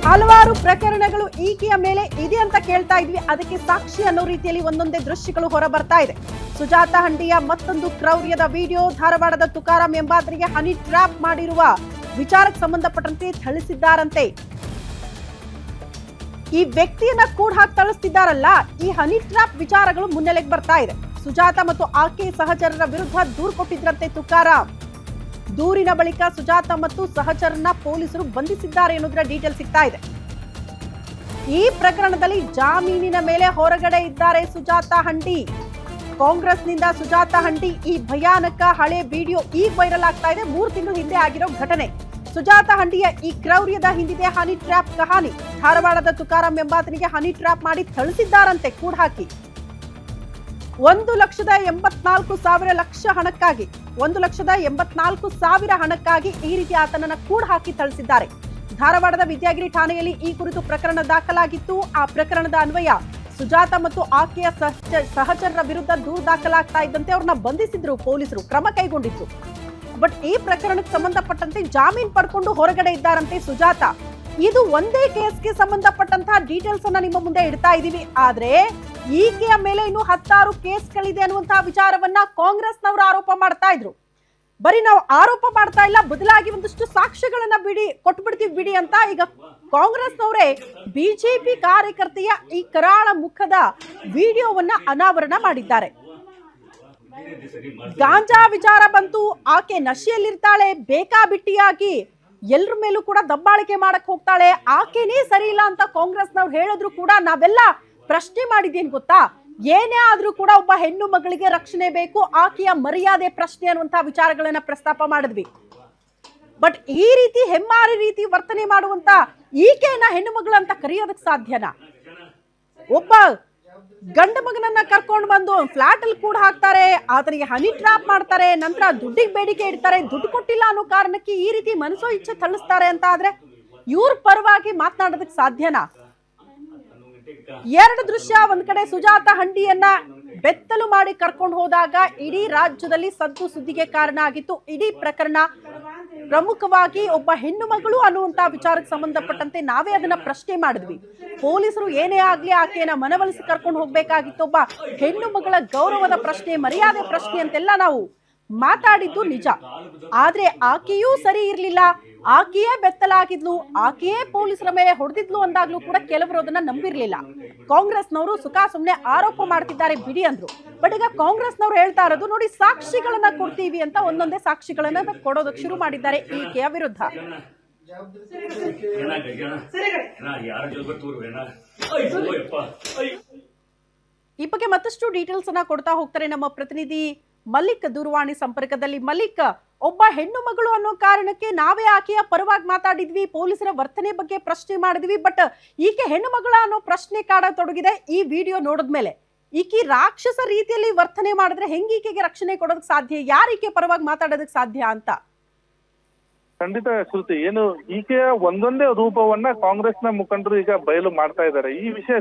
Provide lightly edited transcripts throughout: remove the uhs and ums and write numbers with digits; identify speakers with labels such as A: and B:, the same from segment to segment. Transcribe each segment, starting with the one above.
A: ಹಲವಾರು ಪ್ರಕರಣಗಳು ಈಕೆಯ ಮೇಲೆ ಇದೆ ಅಂತ ಕೇಳ್ತಾ ಇದ್ವಿ. ಅದಕ್ಕೆ ಸಾಕ್ಷಿ ಅನ್ನೋ ರೀತಿಯಲ್ಲಿ ಒಂದೊಂದೇ ದೃಶ್ಯಗಳು ಹೊರ ಬರ್ತಾ ಇದೆ. ಸುಜಾತ ಹಂಡಿಯ ಮತ್ತೊಂದು ಕ್ರೌರ್ಯದ ವಿಡಿಯೋ, ಧಾರವಾಡದ ತುಕಾರಾಂ ಎಂಬಾತನಿಗೆ ಹನಿ ಟ್ರ್ಯಾಪ್ ಮಾಡಿರುವ ವಿಚಾರಕ್ಕೆ ಸಂಬಂಧಪಟ್ಟಂತೆ ಥಳಿಸಿದ್ದಾರಂತೆ. ಈ ವ್ಯಕ್ತಿಯನ್ನ ಕೂಡ ಹಾಕಿ ಥಳಿಸ್ತಿದ್ದಾರಲ್ಲ, ಈ ಹನಿ ಟ್ರ್ಯಾಪ್ ವಿಚಾರಗಳು ಮುನ್ನೆಲೆಗೆ ಬರ್ತಾ ಇದೆ. ಸುಜಾತ ಮತ್ತು ಆಕೆ ಸಹಚರರ ವಿರುದ್ಧ ದೂರು ಕೊಟ್ಟಿದ್ರಂತೆ ತುಕಾರಾಂ. ದೂರಿನ ಬಳಿಕ ಸುಜಾತ ಮತ್ತು ಸಹಚರನ್ನ ಪೊಲೀಸರು ಬಂಧಿಸಿದ್ದಾರೆ ಎನ್ನುವುದರ ಡೀಟೇಲ್ ಸಿಗ್ತಾ ಇದೆ. ಈ ಪ್ರಕರಣದಲ್ಲಿ ಜಾಮೀನಿನ ಮೇಲೆ ಹೊರಗಡೆ ಇದ್ದಾರೆ ಸುಜಾತ ಹಂಡಿ. ಕಾಂಗ್ರೆಸ್ನಿಂದ ಸುಜಾತ ಹಂಡಿ ಈ ಭಯಾನಕ ಹಳೆ ವಿಡಿಯೋ ಈಗ ವೈರಲ್ ಆಗ್ತಾ ಇದೆ. 3 ತಿಂಗಳ ಹಿಂದೆ ಆಗಿರೋ ಘಟನೆ. ಸುಜಾತ ಹಂಡಿಯ ಈ ಕ್ರೌರ್ಯದ ಹಿಂದಿದೆ ಹನಿ ಟ್ರ್ಯಾಪ್ ಕಹಾನಿ. ಧಾರವಾಡದ ತುಕಾರಾಂ ಎಂಬಾತನಿಗೆ ಹನಿ ಟ್ರ್ಯಾಪ್ ಮಾಡಿ ಥಳಿಸಿದ್ದಾರಂತೆ ಕೂಡ ಹಾಕಿ. 1,84,000 ಹಣಕ್ಕಾಗಿ 1,84,000 ಹಣಕ್ಕಾಗಿ ಈ ರೀತಿ ಆತನನ್ನ ಕೂಡ ಹಾಕಿ ಥಳಿಸಿದ್ದಾರೆ. ಧಾರವಾಡದ ವಿದ್ಯಾಗಿರಿ ಠಾಣೆಯಲ್ಲಿ ಈ ಕುರಿತು ಪ್ರಕರಣ ದಾಖಲಾಗಿತ್ತು. ಆ ಪ್ರಕರಣದ ಅನ್ವಯ ಸುಜಾತ ಮತ್ತು ಆಕೆಯ ಸಹಚರರ ವಿರುದ್ಧ ದೂರು ದಾಖಲಾಗ್ತಾ ಇದ್ದಂತೆ ಅವ್ರನ್ನ ಬಂಧಿಸಿದ್ರು ಪೊಲೀಸರು, ಕ್ರಮ ಕೈಗೊಂಡಿತ್ತು. ಬಟ್ ಈ ಪ್ರಕರಣಕ್ಕೆ ಸಂಬಂಧಪಟ್ಟಂತೆ ಜಾಮೀನು ಪಡ್ಕೊಂಡು ಹೊರಗಡೆ ಇದ್ದಾರಂತೆ ಸುಜಾತ. ಇದು ಒಂದೇ ಕೇಸ್ಗೆ ಸಂಬಂಧಪಟ್ಟಂತಹ ಡೀಟೇಲ್ಸ್ ಅನ್ನ ನಿಮ್ಮ ಮುಂದೆ ಇಡ್ತಾ ಇದೀವಿ. ಆದ್ರೆ ಈಕೆಯ ಮೇಲೆ ಇನ್ನು 10 ಕೇಸ್ಗಳಿದೆ ಅನ್ನುವಂತಹ ವಿಚಾರವನ್ನ ಕಾಂಗ್ರೆಸ್ನವರು ಆರೋಪ ಮಾಡ್ತಾ ಇದ್ರು. ಬರೀ ನಾವು ಆರೋಪ ಮಾಡ್ತಾ ಇಲ್ಲ, ಬದಲಾಗಿ ಒಂದಷ್ಟು ಸಾಕ್ಷ್ಯಗಳನ್ನ ಕೊಟ್ಬಿಡ್ತೀವಿ ಬಿಡಿ ಅಂತ ಈಗ ಕಾಂಗ್ರೆಸ್ನವರೇ ಬಿಜೆಪಿ ಕಾರ್ಯಕರ್ತೆಯ ಈ ಕರಾಳ ಮುಖದ ವಿಡಿಯೋವನ್ನ ಅನಾವರಣ ಮಾಡಿದ್ದಾರೆ. ಗಾಂಜಾ ವಿಚಾರ ಬಂತು, ಆಕೆ ನಶೆಯಲ್ಲಿರ್ತಾಳೆ, ಬೇಕಾಬಿಟ್ಟಿಯಾಗಿ ಎಲ್ರ ಮೇಲೂ ಕೂಡ ದಬ್ಬಾಳಿಕೆ ಮಾಡಕ್ ಹೋಗ್ತಾಳೆ, ಆಕೆನೇ ಸರಿ ಇಲ್ಲ ಅಂತ ಕಾಂಗ್ರೆಸ್ನವ್ರು ಹೇಳಿದ್ರು ಕೂಡ ನಾವೆಲ್ಲ ಪ್ರಶ್ನೆ ಮಾಡಿದ್ದೇನು ಗೊತ್ತಾ, ಏನೇ ಆದ್ರೂ ಕೂಡ ಒಬ್ಬ ಹೆಣ್ಣು ಮಗಳಿಗೆ ರಕ್ಷಣೆ ಬೇಕು, ಆಕೆಯ ಮರ್ಯಾದೆ ಪ್ರಶ್ನೆ ಅನ್ನುವಂತಹ ವಿಚಾರಗಳನ್ನ ಪ್ರಸ್ತಾಪ ಮಾಡಿದ್ವಿ. ಬಟ್ ಈ ರೀತಿ ಹೆಮ್ಮಾರಿ ರೀತಿ ವರ್ತನೆ ಮಾಡುವಂತ ಈಕೆಯನ್ನ ಹೆಣ್ಣು ಮಗಳು ಅಂತ ಕರೆಯೋದಕ್ಕೆ ಸಾಧ್ಯನಾ? ಒಬ್ಬ ಗಂಡ ಮಗನನ್ನ ಕರ್ಕೊಂಡು ಬಂದು ಫ್ಲಾಟ್ ಅಲ್ಲಿ ಕೂಡ ಹಾಕ್ತಾರೆ, ಆತನಿಗೆ ಹನಿ ಟ್ರಾಪ್ ಮಾಡ್ತಾರೆ, ನಂತರ ದುಡ್ಡಿಗೆ ಬೇಡಿಕೆ ಇಡ್ತಾರೆ, ದುಡ್ಡು ಕೊಟ್ಟಿಲ್ಲ ಅನ್ನೋ ಕಾರಣಕ್ಕೆ ಈ ರೀತಿ ಮನಸೋ ಇಚ್ಛೆ ಥಳಿಸ್ತಾರೆ ಅಂತ ಆದ್ರೆ ಇವ್ರ ಪರವಾಗಿ ಮಾತನಾಡೋದಕ್ಕೆ ಸಾಧ್ಯನಾ? 2 ದೃಶ್ಯ. ಒಂದ್ ಕಡೆ ಸುಜಾತ ಹಂಡಿಯನ್ನ ಬೆತ್ತಲು ಮಾಡಿ ಕರ್ಕೊಂಡು ಹೋದಾಗ ಇಡೀ ರಾಜ್ಯದಲ್ಲಿ ಸದ್ದು ಸುದ್ದಿಗೆ ಕಾರಣ ಆಗಿತ್ತು. ಇಡೀ ಪ್ರಕರಣ ಪ್ರಮುಖವಾಗಿ ಒಬ್ಬ ಹೆಣ್ಣು ಮಗಳು ಅನ್ನುವಂತ ವಿಚಾರಕ್ಕೆ ಸಂಬಂಧಪಟ್ಟಂತೆ ನಾವೇ ಅದನ್ನ ಪ್ರಶ್ನೆ ಮಾಡಿದ್ವಿ. ಪೊಲೀಸರು ಏನೇ ಆಗ್ಲಿ ಆಕೆಯನ್ನ ಮನವೊಲಿಸಿ ಕರ್ಕೊಂಡು ಹೋಗ್ಬೇಕಾಗಿತ್ತು. ಒಬ್ಬ ಹೆಣ್ಣು ಮಗಳ ಗೌರವದ ಪ್ರಶ್ನೆ, ಮರ್ಯಾದೆ ಪ್ರಶ್ನೆ ಅಂತೆಲ್ಲ ನಾವು ಮಾತಾಡಿದ್ದು ನಿಜ. ಆದ್ರೆ ಆಕೆಯೂ ಸರಿ ಇರ್ಲಿಲ್ಲ, ಆಕೆಯೇ ಬೆತ್ತಲಾಗಿದ್ಲು, ಆಕೆಯೇ ಪೊಲೀಸರ ಮೇಲೆ ಹೊಡೆದಿದ್ಲು ಅಂದಾಗ್ಲೂ ಕೂಡ ಕೆಲವರು ಅದನ್ನ ನಂಬಿರ್ಲಿಲ್ಲ. ಕಾಂಗ್ರೆಸ್ನವರು ಸುಖ ಸುಮ್ನೆ ಆರೋಪ ಮಾಡ್ತಿದ್ದಾರೆ ಬಿಡಿ ಅಂದ್ರು. ಬಟ್ ಈಗ ಕಾಂಗ್ರೆಸ್ನವ್ರು ಹೇಳ್ತಾ ಇರೋದು ನೋಡಿ, ಸಾಕ್ಷಿಗಳನ್ನ ಕೊಡ್ತೀವಿ ಅಂತ ಒಂದೊಂದೇ ಸಾಕ್ಷಿಗಳನ್ನ ಕೊಡೋದಕ್ಕೆ ಶುರು ಮಾಡಿದ್ದಾರೆ ಈಕೆಯ ವಿರುದ್ಧ. ಈ ಬಗ್ಗೆ ಮತ್ತಷ್ಟು ಡೀಟೇಲ್ಸ್ ಅನ್ನ ಕೊಡ್ತಾ ಹೋಗ್ತಾರೆ ನಮ್ಮ ಪ್ರತಿನಿಧಿ ಮಲ್ಲಿಕ್ ದೂರವಾಣಿ ಸಂಪರ್ಕದಲ್ಲಿ. ಮಲ್ಲಿಕ್, ಒಬ್ಬ ಹೆಣ್ಣು ಮಗಳು ಅನ್ನೋ ಕಾರಣಕ್ಕೆ ನಾವೇ ಆಕೆಯ ಪರವಾಗಿ ಮಾತಾಡಿದ್ವಿ, ಪೊಲೀಸರ ವರ್ತನೆ ಬಗ್ಗೆ ಪ್ರಶ್ನೆ ಮಾಡಿದ್ವಿ. ಬಟ್ ಈಕೆ ಹೆಣ್ಣು ಮಗಳ ಅನ್ನೋ ಪ್ರಶ್ನೆ ಕಾಡತೊಡಗಿದೆ ಈ ವಿಡಿಯೋ ನೋಡಿದ್ಮೇಲೆ. ಈಕೆ ರಾಕ್ಷಸ ರೀತಿಯಲ್ಲಿ ವರ್ತನೆ ಮಾಡಿದ್ರೆ ಹೆಂಗೆ ಈಕೆಗೆ ರಕ್ಷಣೆ ಕೊಡೋದಕ್ಕೆ ಸಾಧ್ಯ? ಯಾರೀಕೆ ಪರವಾಗಿ ಮಾತಾಡೋದಕ್ಕೆ ಸಾಧ್ಯ ಅಂತ?
B: ಖಂಡಿತ ಶ್ರುತಿ, ಏನು ಈಕೆಯ ಒಂದೊಂದೇ ರೂಪವನ್ನ ಕಾಂಗ್ರೆಸ್ನ ಮುಖಂಡರು ಈಗ ಬಯಲು ಮಾಡ್ತಾ ಇದ್ದಾರೆ. ಈ ವಿಷಯ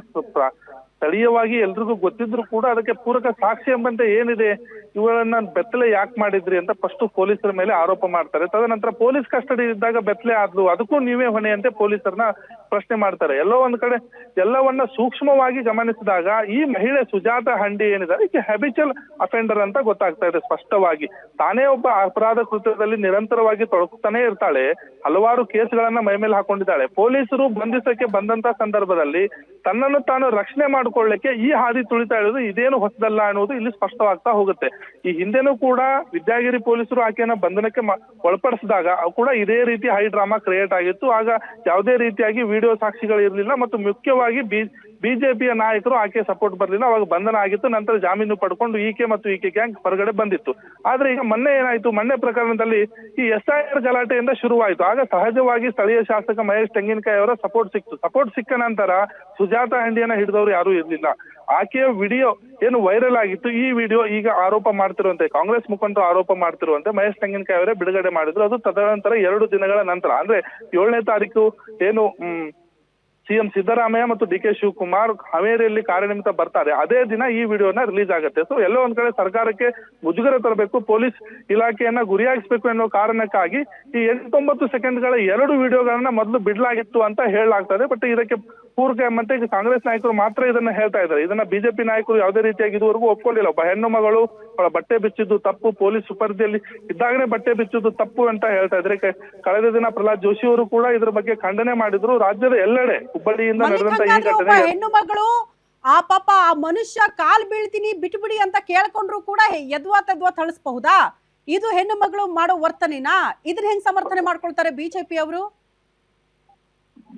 B: ಸ್ಥಳೀಯವಾಗಿ ಎಲ್ರಿಗೂ ಗೊತ್ತಿದ್ರು ಕೂಡ ಅದಕ್ಕೆ ಪೂರಕ ಸಾಕ್ಷಿ ಎಂಬಂತೆ ಏನಿದೆ, ಇವಳನ್ನ ಬೆತ್ತಲೆ ಯಾಕೆ ಮಾಡಿದ್ರಿ ಅಂತ ಫಸ್ಟ್ ಪೊಲೀಸರ ಮೇಲೆ ಆರೋಪ ಮಾಡ್ತಾರೆ. ತದನಂತರ ಪೊಲೀಸ್ ಕಸ್ಟಡಿ ಇದ್ದಾಗ ಬೆತ್ತಲೆ ಆದ್ಲು, ಅದಕ್ಕೂ ನೀವೇ ಹೊಣೆ ಅಂತ ಪೊಲೀಸರನ್ನ ಪ್ರಶ್ನೆ ಮಾಡ್ತಾರೆ. ಎಲ್ಲೋ ಒಂದ್ ಕಡೆ ಎಲ್ಲವನ್ನ ಸೂಕ್ಷ್ಮವಾಗಿ ಗಮನಿಸಿದಾಗ ಈ ಮಹಿಳೆ ಸುಜಾತ ಹಂಡಿ ಏನಿದ್ದಾರೆ ಈಕೆ ಹ್ಯಾಬಿಚುವಲ್ ಅಫೆಂಡರ್ ಅಂತ ಗೊತ್ತಾಗ್ತಾ ಇದೆ ಸ್ಪಷ್ಟವಾಗಿ. ತಾನೇ ಒಬ್ಬ ಅಪರಾಧ ಕೃತ್ಯದಲ್ಲಿ ನಿರಂತರವಾಗಿ ತೊಡಗುತ್ತಾನೆ ಇರ್ತಾಳೆ, ಹಲವಾರು ಕೇಸ್ಗಳನ್ನ ಮೈಮೇಲೆ ಹಾಕೊಂಡಿದ್ದಾಳೆ. ಪೊಲೀಸರು ಬಂಧಿಸಕ್ಕೆ ಬಂದಂತ ಸಂದರ್ಭದಲ್ಲಿ ತನ್ನನ್ನು ತಾನು ರಕ್ಷಣೆ ಮಾಡಿಕೊಳ್ಳಕ್ಕೆ ಈ ಹಾದಿ ತುಳಿತಾ ಇರೋದು ಇದೇನು ಹೊಸದಲ್ಲ ಅನ್ನೋದು ಇಲ್ಲಿ ಸ್ಪಷ್ಟವಾಗ್ತಾ ಹೋಗುತ್ತೆ. ಈ ಹಿಂದೆನೂ ಕೂಡ ವಿದ್ಯಾಗಿರಿ ಪೊಲೀಸರು ಆಕೆಯನ್ನ ಬಂಧನಕ್ಕೆ ಒಳಪಡಿಸಿದಾಗ ಕೂಡ ಇದೇ ರೀತಿ ಹೈ ಡ್ರಾಮಾ ಕ್ರಿಯೇಟ್ ಆಗಿತ್ತು. ಆಗ ಯಾವುದೇ ರೀತಿಯಾಗಿ ವಿಡಿಯೋ ಸಾಕ್ಷಿಗಳು ಇರಲಿಲ್ಲ ಮತ್ತು ಮುಖ್ಯವಾಗಿ ಬಿಜೆಪಿಯ ನಾಯಕರು ಆಕೆ ಸಪೋರ್ಟ್ ಬರಲಿಲ್ಲ. ಅವಾಗ ಬಂಧನ ಆಗಿತ್ತು, ನಂತರ ಜಾಮೀನು ಪಡ್ಕೊಂಡು ಈಕೆ ಮತ್ತು ಈಕೆ ಗ್ಯಾಂಗ್ ಹೊರಗಡೆ ಬಂದಿತ್ತು. ಆದ್ರೆ ಈಗ ಮೊನ್ನೆ ಏನಾಯ್ತು, ಮೊನ್ನೆ ಪ್ರಕರಣದಲ್ಲಿ ಈ SIR ಗಲಾಟೆಯಿಂದ ಶುರುವಾಯಿತು. ಆಗ ಸಹಜವಾಗಿ ಸ್ಥಳೀಯ ಶಾಸಕ ಮಹೇಶ್ ತೆಂಗಿನಕಾಯಿ ಅವರ ಸಪೋರ್ಟ್ ಸಿಕ್ಕ ನಂತರ ಸುಜಾತ ಹಂಡಿಯನ್ನ ಹಿಡಿದವರು ಯಾರು ಇರ್ಲಿಲ್ಲ. ಆಕೆಯ ವಿಡಿಯೋ ಏನು ವೈರಲ್ ಆಗಿತ್ತು, ಈ ವಿಡಿಯೋ ಈಗ ಆರೋಪ ಮಾಡ್ತಿರುವಂತೆ ಕಾಂಗ್ರೆಸ್ ಮುಖಂಡರು ಆರೋಪ ಮಾಡ್ತಿರುವಂತೆ ಮಹೇಶ್ ತೆಂಗಿನಕಾಯಿ ಅವರೇ ಬಿಡುಗಡೆ ಮಾಡಿದ್ರು. ಅದು ತದನಂತರ 2 ದಿನಗಳ ನಂತರ ಅಂದ್ರೆ 7ನೇ ತಾರೀಕು ಏನು ಸಿಎಂ ಸಿದ್ದರಾಮಯ್ಯ ಮತ್ತು ಡಿ ಕೆ ಶಿವಕುಮಾರ್ ಹಾವೇರಿಯಲ್ಲಿ ಕಾರ್ಯನಿಮಿತ್ತ ಬರ್ತಾರೆ. ಅದೇ ದಿನ ಈ ವಿಡಿಯೋನ ರಿಲೀಸ್ ಆಗುತ್ತೆ. ಸೊ ಎಲ್ಲೋ ಒಂದ್ ಕಡೆ ಸರ್ಕಾರಕ್ಕೆ ಮುಜುಗರ ತರಬೇಕು, ಪೊಲೀಸ್ ಇಲಾಖೆಯನ್ನ ಗುರಿಯಾಗಿಸಬೇಕು ಅನ್ನೋ ಕಾರಣಕ್ಕಾಗಿ ಈ 89 ಸೆಕೆಂಡ್ಗಳ 2 ವಿಡಿಯೋಗಳನ್ನ ಮೊದಲು ಬಿಡಲಾಗಿತ್ತು ಅಂತ ಹೇಳಲಾಗ್ತದೆ. ಬಟ್ ಇದಕ್ಕೆ ಪೂರಕ ಎಂಬಂತೆ ಈಗ ಕಾಂಗ್ರೆಸ್ ನಾಯಕರು ಮಾತ್ರ ಇದನ್ನ ಹೇಳ್ತಾ ಇದ್ದಾರೆ. ಇದನ್ನ ಬಿಜೆಪಿ ನಾಯಕರು ಯಾವುದೇ ರೀತಿಯಾಗಿ ಇದುವರೆಗೂ ಒಪ್ಕೊಂಡಿಲ್ಲ. ಒಬ್ಬ ಹೆಣ್ಣು ಮಗಳು ಅವಳ ಬಟ್ಟೆ ಬಿಚ್ಚಿದ್ದು ತಪ್ಪು, ಪೊಲೀಸ್ ಸುಪರ್ದಿಯಲ್ಲಿ ಇದ್ದಾಗನೇ ಬಟ್ಟೆ ಬಿಚ್ಚಿದ್ದು ತಪ್ಪು ಅಂತ ಹೇಳ್ತಾ ಇದ್ರೆ. ಕಳೆದ ದಿನ ಪ್ರಹ್ಲಾದ್ ಜೋಶಿ ಅವರು ಕೂಡ ಇದ್ರ ಬಗ್ಗೆ ಖಂಡನೆ ಮಾಡಿದ್ರು. ರಾಜ್ಯದ ಎಲ್ಲೆಡೆ ಹುಬ್ಬಳ್ಳಿಯಿಂದ ನಡೆದಂತ ಈ ಘಟನೆ,
A: ಹೆಣ್ಣು ಮಗಳು ಆ ಪಾಪ ಆ ಮನುಷ್ಯ ಕಾಲ್ ಬೀಳ್ತೀನಿ ಬಿಟ್ಬಿಡಿ ಅಂತ ಕೇಳ್ಕೊಂಡ್ರು ಕೂಡ ಎದ್ವಾ ತದ್ವಾ ಥಳಿಸಬಹುದಾ? ಇದು ಹೆಣ್ಣು ಮಗಳು ಮಾಡೋ ವರ್ತನೆನಾ? ಇದನ್ನ ಹೆಂಗ್ ಸಮರ್ಥನೆ ಮಾಡ್ಕೊಳ್ತಾರೆ ಬಿಜೆಪಿ ಅವರು?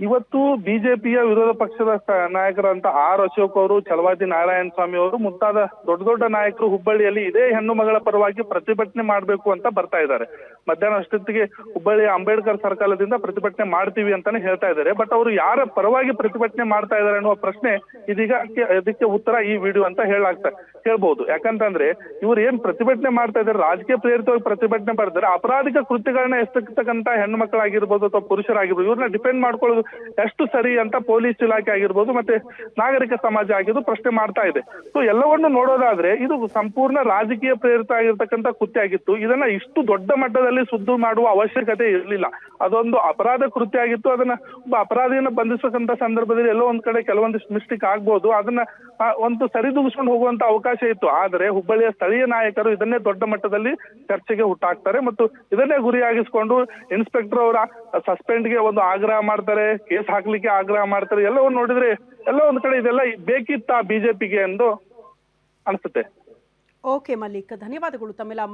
B: ಇವತ್ತು ಬಿಜೆಪಿಯ ವಿರೋಧ ಪಕ್ಷದ ನಾಯಕರಂತ ಆರ್ ಅಶೋಕ್ ಅವರು, ಛಲವಾದಿ ನಾರಾಯಣ ಸ್ವಾಮಿ ಅವರು ಮುಂತಾದ ದೊಡ್ಡ ದೊಡ್ಡ ನಾಯಕರು ಹುಬ್ಬಳ್ಳಿಯಲ್ಲಿ ಇದೇ ಹೆಣ್ಣು ಮಗಳ ಪರವಾಗಿ ಪ್ರತಿಭಟನೆ ಮಾಡಬೇಕು ಅಂತ ಬರ್ತಾ ಇದ್ದಾರೆ. ಮಧ್ಯಾಹ್ನ ಅಷ್ಟೊತ್ತಿಗೆ ಹುಬ್ಬಳ್ಳಿಯ ಅಂಬೇಡ್ಕರ್ ಸರ್ಕಲದಿಂದ ಪ್ರತಿಭಟನೆ ಮಾಡ್ತೀವಿ ಅಂತಾನೆ ಹೇಳ್ತಾ ಇದ್ದಾರೆ. ಬಟ್ ಅವರು ಯಾರ ಪರವಾಗಿ ಪ್ರತಿಭಟನೆ ಮಾಡ್ತಾ ಇದ್ದಾರೆ ಅನ್ನುವ ಪ್ರಶ್ನೆ ಇದೀಗ ಅದಕ್ಕೆ ಉತ್ತರ ಈ ವಿಡಿಯೋ ಅಂತ ಹೇಳ್ಬಹುದು. ಯಾಕಂತಂದ್ರೆ ಇವ್ರು ಏನ್ ಪ್ರತಿಭಟನೆ ಮಾಡ್ತಾ ಇದ್ದಾರೆ, ರಾಜಕೀಯ ಪ್ರೇರಿತವಾಗಿ ಪ್ರತಿಭಟನೆ ಮಾಡ್ತಾರೆ. ಅಪರಾಧಿಕ ಕೃತ್ಯಗಳನ್ನ ಎಸಗತಕ್ಕಂತ ಹೆಣ್ಣು ಮಕ್ಕಳಾಗಿರ್ಬೋದು ಅಥವಾ ಪುರುಷರಾಗಿರ್ಬೋದು, ಇವ್ರನ್ನ ಡಿಪೆಂಡ್ ಮಾಡ್ಕೊಳ್ಳೋದು ಎಷ್ಟು ಸರಿ ಅಂತ ಪೊಲೀಸ್ ಇಲಾಖೆ ಆಗಿರ್ಬೋದು ಮತ್ತೆ ನಾಗರಿಕ ಸಮಾಜ ಆಗಿದ್ದು ಪ್ರಶ್ನೆ ಮಾಡ್ತಾ ಇದೆ. ಸೊ ಎಲ್ಲವನ್ನು ನೋಡೋದಾದ್ರೆ ಇದು ಸಂಪೂರ್ಣ ರಾಜಕೀಯ ಪ್ರೇರಿತ ಆಗಿರ್ತಕ್ಕಂಥ ಕೃತ್ಯ ಆಗಿತ್ತು. ಇದನ್ನ ಇಷ್ಟು ದೊಡ್ಡ ಮಟ್ಟದಲ್ಲಿ ಸುದ್ದು ಮಾಡುವ ಅವಶ್ಯಕತೆ ಇರಲಿಲ್ಲ. ಅದೊಂದು ಅಪರಾಧ ಕೃತ್ಯ ಆಗಿತ್ತು. ಅದನ್ನ ಒಬ್ಬ ಅಪರಾಧಿಯನ್ನ ಬಂಧಿಸತಕ್ಕಂಥ ಸಂದರ್ಭದಲ್ಲಿ ಎಲ್ಲೋ ಒಂದ್ ಕಡೆ ಕೆಲವೊಂದಿಷ್ಟು ಮಿಸ್ಟೇಕ್ ಆಗ್ಬೋದು. ಅದನ್ನ ಒಂದು ಸರಿದೂಗಿಸ್ಕೊಂಡು ಹೋಗುವಂತ ಅವಕಾಶ ಇತ್ತು. ಆದ್ರೆ ಹುಬ್ಬಳ್ಳಿಯ ಸ್ಥಳೀಯ ನಾಯಕರು ಇದನ್ನೇ ದೊಡ್ಡ ಮಟ್ಟದಲ್ಲಿ ಚರ್ಚೆಗೆ ಹುಟ್ಟಾಕ್ತಾರೆ ಮತ್ತು ಇದನ್ನೇ ಗುರಿಯಾಗಿಸ್ಕೊಂಡು ಇನ್ಸ್ಪೆಕ್ಟರ್ ಅವರ ಸಸ್ಪೆಂಡ್ಗೆ ಒಂದು ಆಗ್ರಹ ಮಾಡ್ತಾರೆ, ಕೇಸ್ ಹಾಕ್ಲಿಕ್ಕೆ ಆಗ್ರಹ ಮಾಡ್ತಾರೆ. ಎಲ್ಲವನ್ನು ನೋಡಿದ್ರೆ ಎಲ್ಲ ಒಂದ್ ಕಡೆ ಇದೆಲ್ಲ ಬೇಕಿತ್ತಾ ಬಿಜೆಪಿಗೆ ಎಂದು ಅನ್ಸುತ್ತೆ.
A: ಓಕೆ ಮಲ್ಲಿಕ್, ಧನ್ಯವಾದಗಳು ತಮ್ಮೆಲ್ಲ